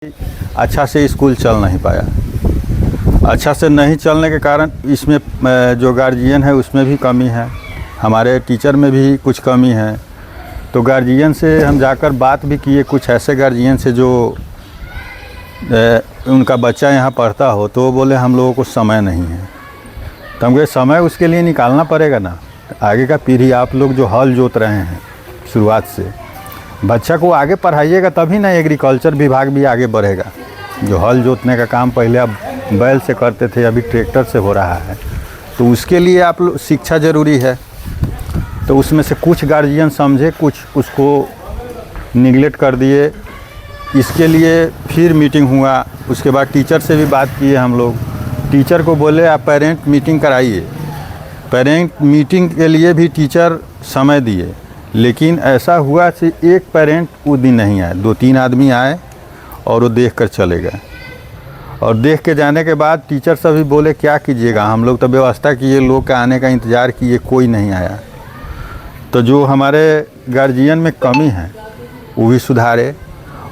अच्छा से स्कूल चल नहीं पाया। अच्छा से नहीं चलने के कारण इसमें जो गार्जियन है उसमें भी कमी है, हमारे टीचर में भी कुछ कमी है। तो गार्जियन से हम जाकर बात भी किए, कुछ ऐसे गार्जियन से जो उनका बच्चा यहाँ पढ़ता हो, तो वो बोले हम लोगों को समय नहीं है। तो हम कहे समय उसके लिए निकालना पड़ेगा ना। आगे का पीढ़ी आप लोग जो हल जोत रहे हैं शुरुआत से, बच्चा को आगे पढ़ाइएगा तभी ना एग्रीकल्चर विभाग भी आगे बढ़ेगा। जो हल जोतने का काम पहले आप बैल से करते थे, अभी ट्रैक्टर से हो रहा है। तो उसके लिए आप लोग शिक्षा ज़रूरी है। तो उसमें से कुछ गार्जियन समझे, कुछ उसको निगलेक्ट कर दिए। इसके लिए फिर मीटिंग हुआ, उसके बाद टीचर से भी बात किए हम लोग। टीचर को बोले आप पेरेंट मीटिंग कराइए। पेरेंट मीटिंग के लिए भी टीचर समय दिए, लेकिन ऐसा हुआ कि एक पेरेंट उस दिन नहीं आए, 2-3 आदमी आए और वो देख कर चले गए। और देख के जाने के बाद टीचर सभी बोले क्या कीजिएगा, हम लोग तो व्यवस्था किए, लोग के आने का इंतज़ार किए, कोई नहीं आया। तो जो हमारे गार्जियन में कमी है वो भी सुधारे।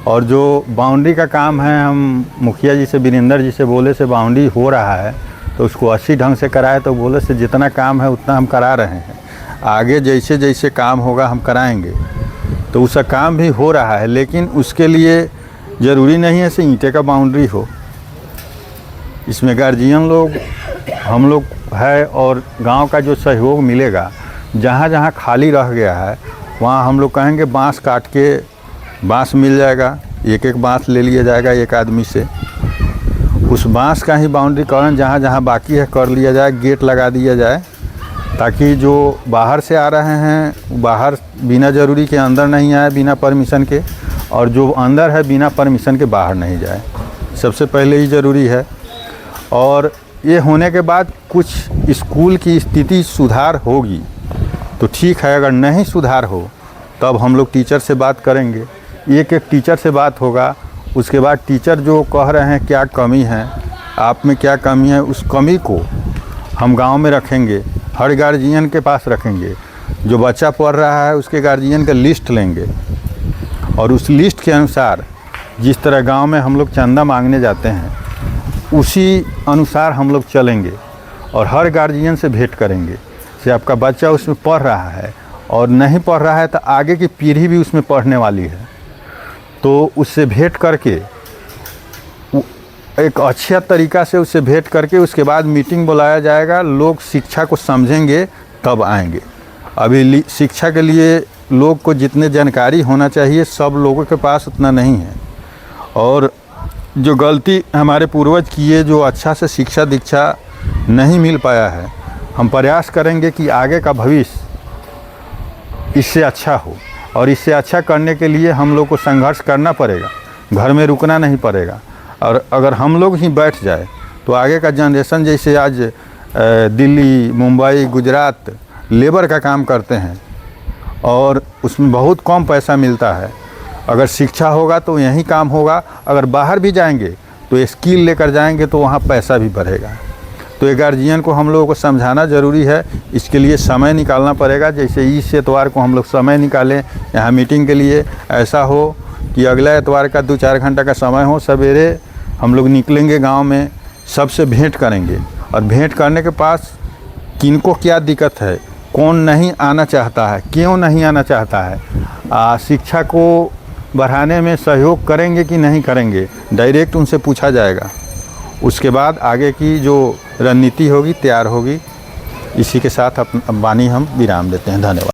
और जो बाउंड्री का काम है, हम मुखिया जी से, वीरेंद्र जी से बोले से बाउंड्री हो रहा है तो उसको अच्छी ढंग से कराए। तो बोले से जितना काम है उतना हम करा रहे हैं, आगे जैसे जैसे काम होगा हम कराएंगे। तो उसका काम भी हो रहा है, लेकिन उसके लिए ज़रूरी नहीं है कि ईंटे का बाउंड्री हो। इसमें गार्जियन लोग, हम लोग है, और गांव का जो सहयोग मिलेगा, जहाँ जहाँ खाली रह गया है वहाँ हम लोग कहेंगे बांस काट के, बांस मिल जाएगा, एक एक बांस ले लिया जाएगा एक आदमी से। उस बांस का ही बाउंड्रीकरण जहाँ जहाँ बाकी है कर लिया जाए, गेट लगा दिया जाए, ताकि जो बाहर से आ रहे हैं बाहर बिना ज़रूरी के अंदर नहीं आए बिना परमिशन के, और जो अंदर है बिना परमिशन के बाहर नहीं जाए। सबसे पहले ही ज़रूरी है। और ये होने के बाद कुछ स्कूल की स्थिति सुधार होगी तो ठीक है, अगर नहीं सुधार हो तब हम लोग टीचर से बात करेंगे। एक एक टीचर से बात होगा, उसके बाद टीचर जो कह रहे हैं क्या कमी है, आप में क्या कमी है, उस कमी को हम गांव में रखेंगे, हर गार्जियन के पास रखेंगे। जो बच्चा पढ़ रहा है उसके गार्जियन का लिस्ट लेंगे, और उस लिस्ट के अनुसार जिस तरह गांव में हम लोग चंदा मांगने जाते हैं उसी अनुसार हम लोग चलेंगे, और हर गार्जियन से भेंट करेंगे कि आपका बच्चा उसमें पढ़ रहा है, और नहीं पढ़ रहा है तो आगे की पीढ़ी भी उसमें पढ़ने वाली है। तो उससे भेंट करके, एक अच्छा तरीक़ा से उससे भेंट करके उसके बाद मीटिंग बुलाया जाएगा। लोग शिक्षा को समझेंगे तब आएंगे। अभी शिक्षा के लिए लोग को जितने जानकारी होना चाहिए सब लोगों के पास उतना नहीं है। और जो गलती हमारे पूर्वज किए, जो अच्छा से शिक्षा दीक्षा नहीं मिल पाया है, हम प्रयास करेंगे कि आगे का भविष्य इससे अच्छा हो। और इससे अच्छा करने के लिए हम लोग को संघर्ष करना पड़ेगा, घर में रुकना नहीं पड़ेगा। और अगर हम लोग ही बैठ जाए तो आगे का जनरेशन, जैसे आज दिल्ली, मुंबई, गुजरात लेबर का काम करते हैं और उसमें बहुत कम पैसा मिलता है। अगर शिक्षा होगा तो यही काम होगा। अगर बाहर भी जाएंगे तो स्किल लेकर जाएंगे तो वहाँ पैसा भी बढ़ेगा। तो ये गार्जियन को हम लोगों को समझाना ज़रूरी है। इसके लिए समय निकालना पड़ेगा। जैसे इस एतवार को हम लोग समय निकालें यहाँ मीटिंग के लिए, ऐसा हो कि अगला एतवार का 2-4 घंटा का समय हो, सवेरे हम लोग निकलेंगे गांव में, सबसे भेंट करेंगे। और भेंट करने के पास किनको क्या दिक्कत है, कौन नहीं आना चाहता है, क्यों नहीं आना चाहता है, शिक्षा को बढ़ाने में सहयोग करेंगे कि नहीं करेंगे, डायरेक्ट उनसे पूछा जाएगा। उसके बाद आगे की जो रणनीति होगी तैयार होगी। इसी के साथ अपनी वाणी हम विराम देते हैं। धन्यवाद।